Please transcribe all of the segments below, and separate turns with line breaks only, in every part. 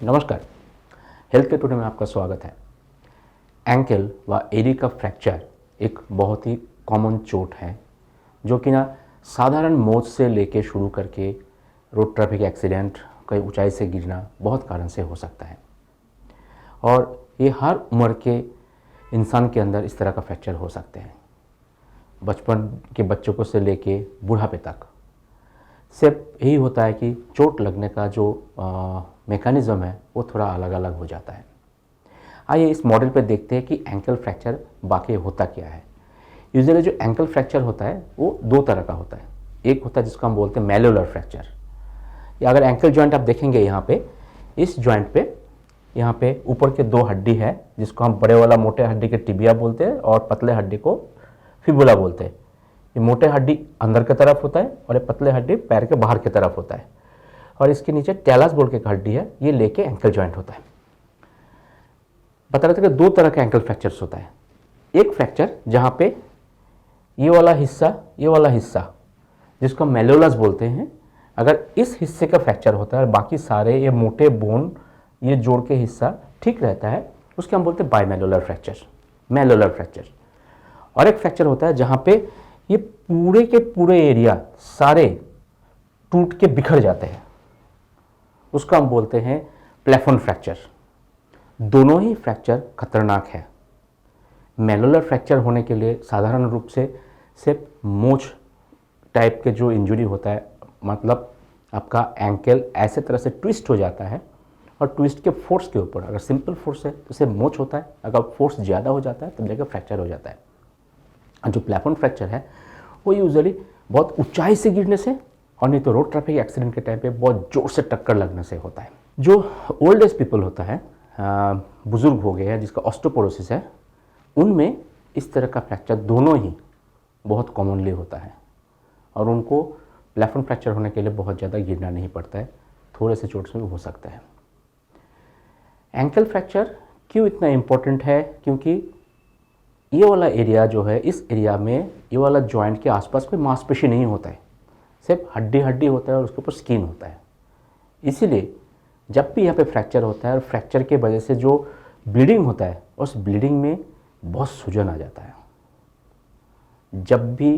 नमस्कार। Health care today में आपका स्वागत है। एंकल व एडी का फ्रैक्चर एक बहुत ही कॉमन चोट है जो कि ना साधारण मोच से लेके शुरू करके रोड ट्रैफिक एक्सीडेंट, कई ऊंचाई से गिरना, बहुत कारण से हो सकता है और ये हर उम्र के इंसान के अंदर इस तरह का फ्रैक्चर हो सकते हैं। बचपन के बच्चों को से लेके बुढ़ापे तक सिर्फ यही होता है कि चोट लगने का जो मैकेनिज़्म है वो थोड़ा अलग अलग हो जाता है। आइए इस मॉडल पे देखते हैं कि एंकल फ्रैक्चर बाकी होता क्या है। यूजुअली जो एंकल फ्रैक्चर होता है वो दो तरह का होता है। एक होता है जिसको हम बोलते हैं मैल्युलर फ्रैक्चर। या अगर एंकल जॉइंट आप देखेंगे यहाँ पे, इस जॉइंट पे यहाँ पे ऊपर के दो हड्डी है जिसको हम बड़े वाला मोटे हड्डी के टिबिया बोलते हैं और पतले हड्डी को फिबुला बोलते हैं। ये मोटे हड्डी अंदर की तरफ होता है और ये पतले हड्डी पैर के बाहर की तरफ होता है और इसके नीचे टैलस बोल के एक हड्डी है, ये लेके एंकल जॉइंट होता है। बता रहे थे कि दो तरह के एंकल फ्रैक्चर्स होता है। एक फ्रैक्चर जहाँ पे ये वाला हिस्सा जिसको हम मेलुलस बोलते हैं, अगर इस हिस्से का फ्रैक्चर होता है और बाकी सारे ये मोटे बोन, ये जोड़ के हिस्सा ठीक रहता है, उसके हम बोलते हैं बाइमेलुलर फ्रैक्चर, मेलुलर फ्रैक्चर। और एक फ्रैक्चर होता है जहाँ पे ये पूरे के पूरे एरिया सारे टूट के बिखर जाते हैं, उसका हम बोलते हैं प्लेफोन फ्रैक्चर। दोनों ही फ्रैक्चर खतरनाक है। मेलुलर फ्रैक्चर होने के लिए साधारण रूप से सिर्फ मोच टाइप के जो इंजरी होता है, मतलब आपका एंकल ऐसे तरह से ट्विस्ट हो जाता है और ट्विस्ट के फोर्स के ऊपर, अगर सिंपल फोर्स है तो सिर्फ मोच होता है, अगर फोर्स ज़्यादा हो जाता है तब जगह फ्रैक्चर हो जाता है। जो प्लेफोन फ्रैक्चर है वो यूजुअली बहुत ऊंचाई से गिरने से और नहीं तो रोड ट्रैफिक एक्सीडेंट के टाइम पे बहुत जोर से टक्कर लगने से होता है। जो ओल्ड एज पीपल होता है, बुजुर्ग हो गए हैं जिसका ऑस्टियोपोरोसिस है, उनमें इस तरह का फ्रैक्चर दोनों ही बहुत कॉमनली होता है और उनको प्लेफोन फ्रैक्चर होने के लिए बहुत ज़्यादा गिरना नहीं पड़ता है, थोड़े से चोट से भी हो सकता है। एंकल फ्रैक्चर क्यों इतना इम्पोर्टेंट है? क्योंकि ये वाला एरिया जो है, इस एरिया में ये वाला जॉइंट के आसपास कोई मांसपेशी नहीं होता है, सिर्फ हड्डी होता है और उसके ऊपर स्किन होता है। इसीलिए जब भी यहाँ पे फ्रैक्चर होता है और फ्रैक्चर के वजह से जो ब्लीडिंग होता है, उस ब्लीडिंग में बहुत सूजन आ जाता है। जब भी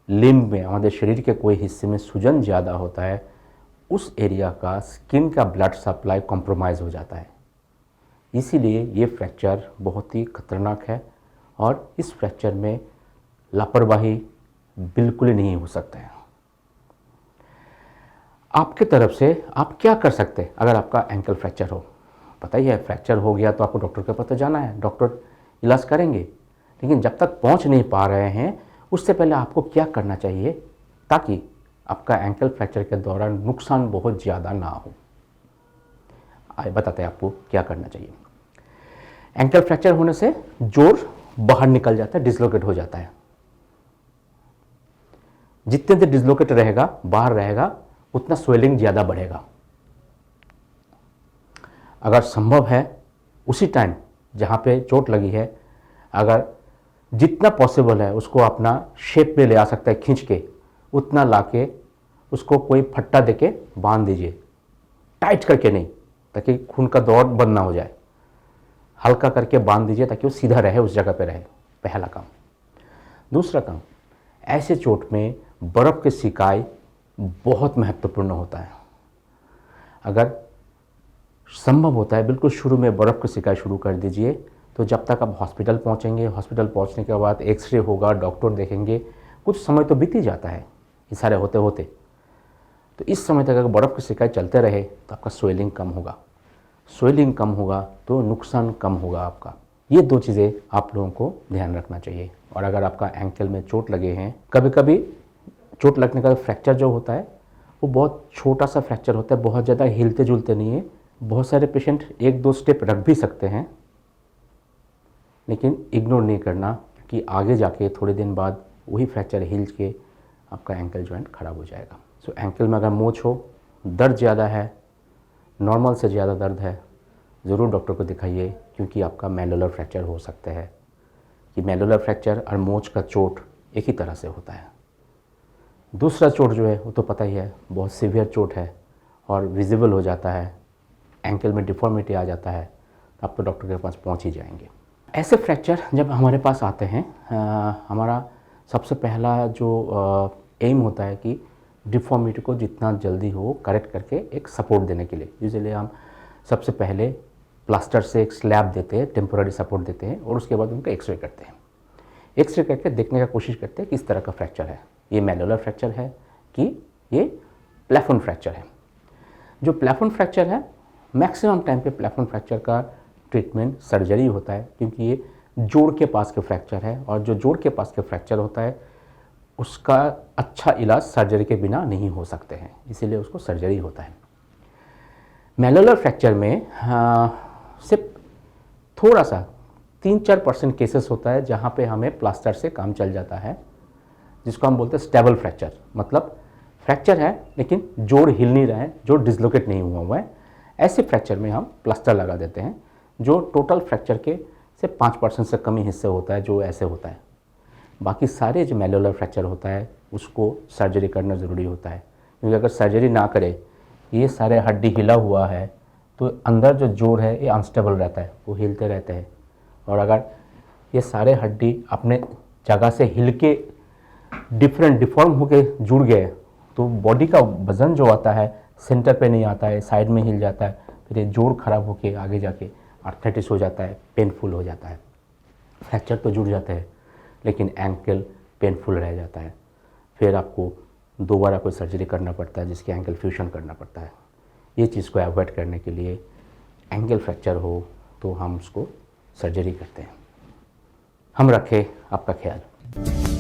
लिम्ब में, हमारे शरीर के कोई हिस्से में सूजन ज़्यादा होता है, उस एरिया का स्किन का ब्लड सप्लाई कॉम्प्रोमाइज़ हो जाता है। इसीलिए ये फ्रैक्चर बहुत ही खतरनाक है और इस फ्रैक्चर में लापरवाही बिल्कुल ही नहीं हो सकता है। आपके तरफ से आप क्या कर सकते हैं अगर आपका एंकल फ्रैक्चर हो? पता ही है, फ्रैक्चर हो गया तो आपको डॉक्टर के पास जाना है, डॉक्टर इलाज करेंगे। लेकिन जब तक पहुंच नहीं पा रहे हैं, उससे पहले आपको क्या करना चाहिए ताकि आपका एंकल फ्रैक्चर के दौरान नुकसान बहुत ज़्यादा ना हो? आइए बताते हैं आपको क्या करना चाहिए। एंकल फ्रैक्चर होने से जोड़ बाहर निकल जाता है, डिसलोकेट हो जाता है। जितने देर डिसलोकेट रहेगा, बाहर रहेगा, उतना स्वेलिंग ज़्यादा बढ़ेगा। अगर संभव है उसी टाइम जहाँ पे चोट लगी है, अगर जितना पॉसिबल है उसको अपना शेप में ले आ सकता है, खींच के उतना लाके उसको कोई फट्टा देके बांध दीजिए, टाइट करके नहीं, ताकि खून का दौड़ बंद ना हो जाए। हल्का करके बांध दीजिए ताकि वो सीधा रहे, उस जगह पे रहे, पहला काम। दूसरा काम, ऐसे चोट में बर्फ़ की सिकाई बहुत महत्वपूर्ण होता है। अगर संभव होता है बिल्कुल शुरू में बर्फ़ की सिकाई शुरू कर दीजिए, तो जब तक आप हॉस्पिटल पहुंचेंगे, हॉस्पिटल पहुंचने के बाद एक्सरे होगा, डॉक्टर देखेंगे, कुछ समय तो बीत ही जाता है ये सारे होते होते। तो इस समय तक अगर बर्फ़ की सिकाई चलते रहे तो आपका स्वेलिंग कम होगा, स्वेलिंग कम होगा तो नुकसान कम होगा आपका। ये दो चीज़ें आप लोगों को ध्यान रखना चाहिए। और अगर आपका एंकल में चोट लगे हैं, कभी कभी चोट लगने का फ्रैक्चर जो होता है वो बहुत छोटा सा फ्रैक्चर होता है, बहुत ज़्यादा हिलते जुलते नहीं है। बहुत सारे पेशेंट एक दो स्टेप रख भी सकते हैं, लेकिन इग्नोर नहीं करना, क्योंकि आगे जाके थोड़े दिन बाद वही फ्रैक्चर हिल के आपका एंकल जॉइंट खराब हो जाएगा। सो एंकल में अगर मोच हो, दर्द ज़्यादा है, नॉर्मल से ज़्यादा दर्द है, ज़रूर डॉक्टर को दिखाइए, क्योंकि आपका मेलुलर फ्रैक्चर हो सकता है। कि मेलुलर फ्रैक्चर और मोच का चोट एक ही तरह से होता है। दूसरा चोट जो है वो तो पता ही है, बहुत सीवियर चोट है और विजिबल हो जाता है, एंकल में डिफॉर्मिटी आ जाता है तो आप तो डॉक्टर के पास पहुंच ही जाएंगे। ऐसे फ्रैक्चर जब हमारे पास आते हैं, हमारा सबसे पहला जो एम होता है कि डिफॉर्मिटी को जितना जल्दी हो करेक्ट करके एक सपोर्ट देने के लिए यूजुअली हम सबसे पहले प्लास्टर से एक स्लैब देते हैं, टेम्पोररी सपोर्ट देते हैं और उसके बाद उनका एक्सरे करते हैं। एक्सरे करके देखने का कोशिश करते हैं किस तरह का फ्रैक्चर है, ये मैलुलर फ्रैक्चर है कि ये प्लेफोन फ्रैक्चर है। जो प्लेफोन फ्रैक्चर है, मैक्सिमम टाइम पे प्लेफोन फ्रैक्चर का ट्रीटमेंट सर्जरी होता है, क्योंकि ये जोड़ के पास के फ्रैक्चर है और जो जोड़ के पास के फ्रैक्चर होता है उसका अच्छा इलाज सर्जरी के बिना नहीं हो सकते हैं, इसीलिए उसको सर्जरी होता है। मैलुलर फ्रैक्चर में सिर्फ थोड़ा सा 3-4% केसेस होता है जहाँ पे हमें प्लास्टर से काम चल जाता है, जिसको हम बोलते हैं स्टेबल फ्रैक्चर। मतलब फ्रैक्चर है लेकिन जोड़ हिल नहीं रहा है, जोड़ डिसलोकेट नहीं हुआ है। ऐसे फ्रैक्चर में हम प्लास्टर लगा देते हैं, जो टोटल फ्रैक्चर के से 5% से कम ही हिस्से होता है जो ऐसे होता है। बाकी सारे जो मैलुलर फ्रैक्चर होता है उसको सर्जरी करना ज़रूरी होता है, क्योंकि अगर सर्जरी ना करे, ये सारे हड्डी हिला हुआ है तो अंदर जो जोड़ है ये अनस्टेबल रहता है, वो हिलते रहते हैं। और अगर ये सारे हड्डी अपने जगह से हिल के डिफॉर्म होके जुड़ गए तो बॉडी का वजन जो आता है सेंटर पे नहीं आता है, साइड में हिल जाता है, फिर ये जोड़ खराब होके आगे जाके आर्थराइटिस हो जाता है, पेनफुल हो जाता है। फ्रैक्चर तो जुड़ जाते हैं लेकिन एंकल पेनफुल रह जाता है, फिर आपको दोबारा कोई सर्जरी करना पड़ता है जिसके एंकल फ्यूजन करना पड़ता है। ये चीज़ को अवॉइड करने के लिए एंकल फ्रैक्चर हो तो हम उसको सर्जरी करते हैं। हम रखें आपका ख्याल।